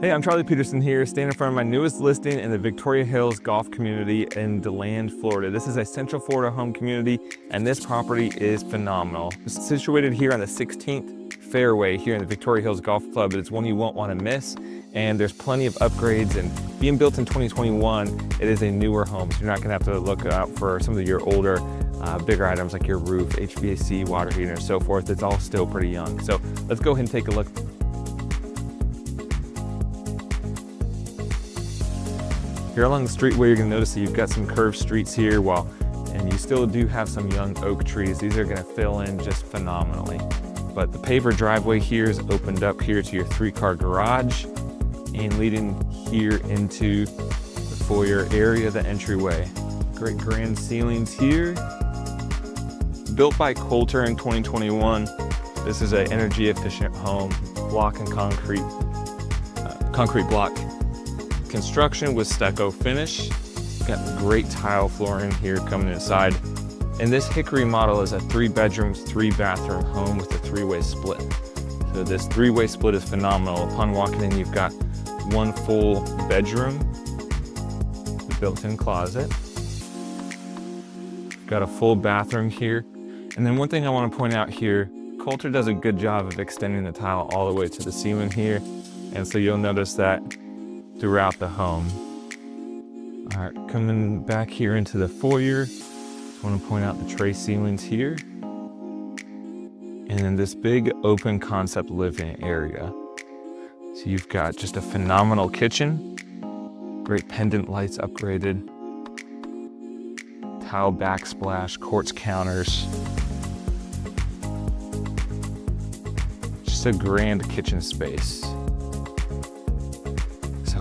Hey, I'm Charlie Peterson here, standing in front of my newest listing in the Victoria Hills golf community in Deland, Florida. This is a Central Florida home community, and this property is phenomenal. It's situated here on the 16th fairway here in the Victoria Hills Golf Club. It's one you won't want to miss, and there's plenty of upgrades, and being built in 2021, it is a newer home, so you're not going to have to look out for some of your older bigger items like your roof, HVAC, water heater, and so forth. It's all still pretty young. So let's go ahead and take a look. Here along the streetway, you're going to notice that you've got some curved streets here, and you still do have some young oak trees. These are going to fill in just phenomenally. But the paver driveway here is opened up here to your 3-car garage and leading here into the foyer area, the entryway. Great grand ceilings here. Built by Coulter in 2021, this is an energy efficient home, block and concrete block construction with stucco finish. Got great tile flooring here coming inside. And this Hickory model is a 3-bedroom, 3-bathroom home with a 3-way split. So this 3-way split is phenomenal. Upon walking in, you've got one full bedroom, the built-in closet. Got a full bathroom here. And then one thing I want to point out here, Coulter does a good job of extending the tile all the way to the ceiling here. And so you'll notice that throughout the home. All right, coming back here into the foyer, just want to point out the tray ceilings here. And then this big open concept living area. So you've got just a phenomenal kitchen, great pendant lights upgraded, tile backsplash, quartz counters. Just a grand kitchen space.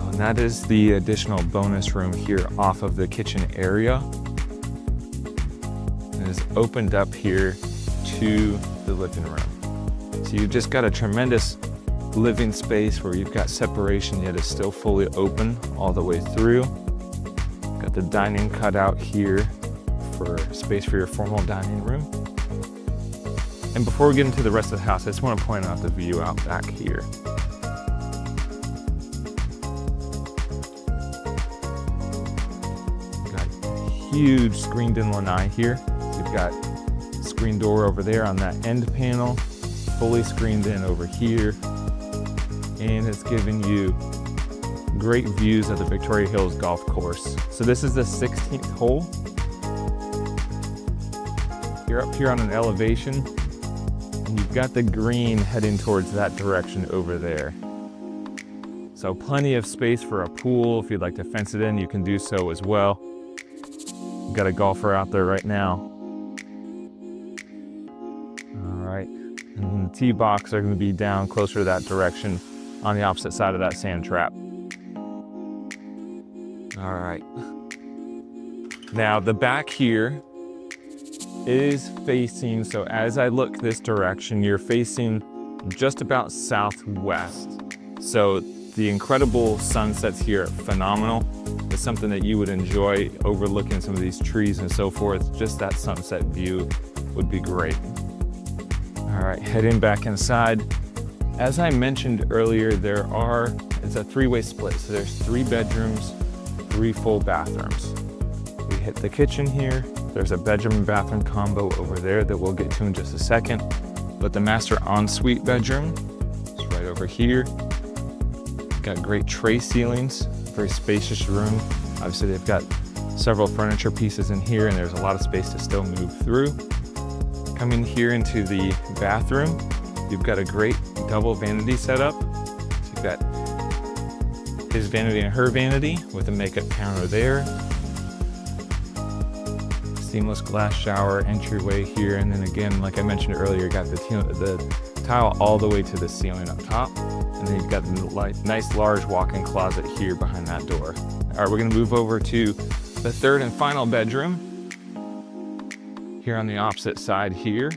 And that is the additional bonus room here off of the kitchen area. It is opened up here to the living room. So you've just got a tremendous living space where you've got separation yet it's still fully open all the way through. Got the dining cutout here for space for your formal dining room. And before we get into the rest of the house, I just want to point out the view out back here. Huge screened in lanai here. You've got screen door over there on that end panel, fully screened in over here, and it's giving you great views of the Victoria Hills golf course. So this is the 16th hole. You're up here on an elevation, and you've got the green heading towards that direction over there. So plenty of space for a pool. If you'd like to fence it in, you can do so as well. Got a golfer out there right now. All right, and the tee box are going to be down closer to that direction on the opposite side of that sand trap. All right. Now the back here is facing, so as I look this direction, you're facing just about southwest. So the incredible sunsets here are phenomenal. It's something that you would enjoy overlooking some of these trees and so forth. Just that sunset view would be great. All right, heading back inside. As I mentioned earlier, it's a 3-way split. So there's 3 bedrooms, 3 full bathrooms. We hit the kitchen here. There's a bedroom and bathroom combo over there that we'll get to in just a second. But the master ensuite bedroom is right over here. Got great tray ceilings, very spacious room. Obviously they've got several furniture pieces in here and there's a lot of space to still move through. Coming here into the bathroom, you've got a great double vanity setup. So you've got his vanity and her vanity with a makeup counter there. Seamless glass shower entryway here. And then again, like I mentioned earlier, you got the tile all the way to the ceiling up top. And then you've got the nice large walk-in closet here behind that door. All right, we're gonna move over to the 3rd and final bedroom. Here on the opposite side here.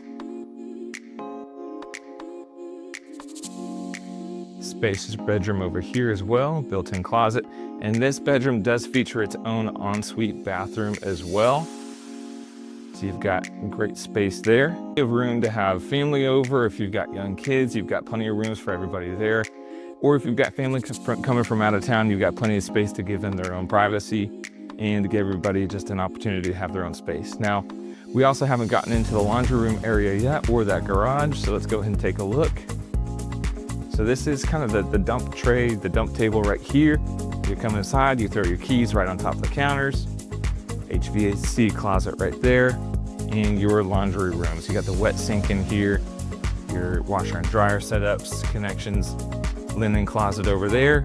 Spacious bedroom over here as well, built-in closet. And this bedroom does feature its own ensuite bathroom as well. So you've got great space there. You have room to have family over. If you've got young kids, you've got plenty of rooms for everybody there. Or if you've got family coming from out of town, you've got plenty of space to give them their own privacy and to give everybody just an opportunity to have their own space. Now, we also haven't gotten into the laundry room area yet or that garage, so let's go ahead and take a look. So this is kind of the dump tray, the dump table right here. You come inside, you throw your keys right on top of the counters, HVAC closet right there, and your laundry room. So you got the wet sink in here, your washer and dryer setups, connections, linen closet over there,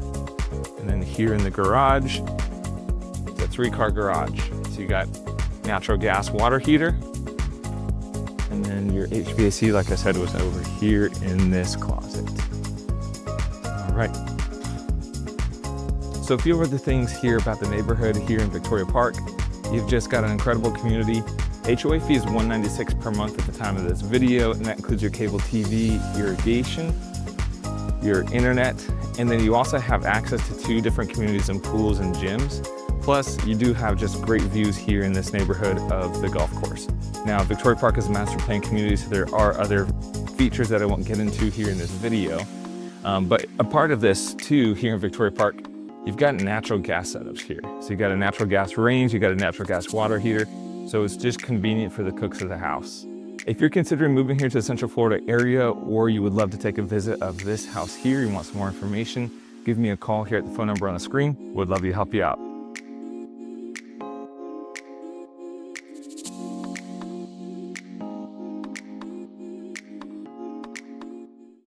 and then here in the garage, it's a 3-car garage. So you got natural gas water heater, and then your HVAC, like I said, was over here in this closet. All right. So a few other things here about the neighborhood here in Victoria Park. You've just got an incredible community. HOA fee is $196 per month at the time of this video, and that includes your cable TV, irrigation, your internet, and then you also have access to 2 different communities and pools and gyms. Plus, you do have just great views here in this neighborhood of the golf course. Now, Victoria Park is a master plan community, so there are other features that I won't get into here in this video. But a part of this too, here in Victoria Park, you've got natural gas setups here. So you got a natural gas range, you got a natural gas water heater, so it's just convenient for the cooks of the house. If you're considering moving here to the Central Florida area, or you would love to take a visit of this house here, you want some more information, give me a call here at the phone number on the screen. Would love to help you out.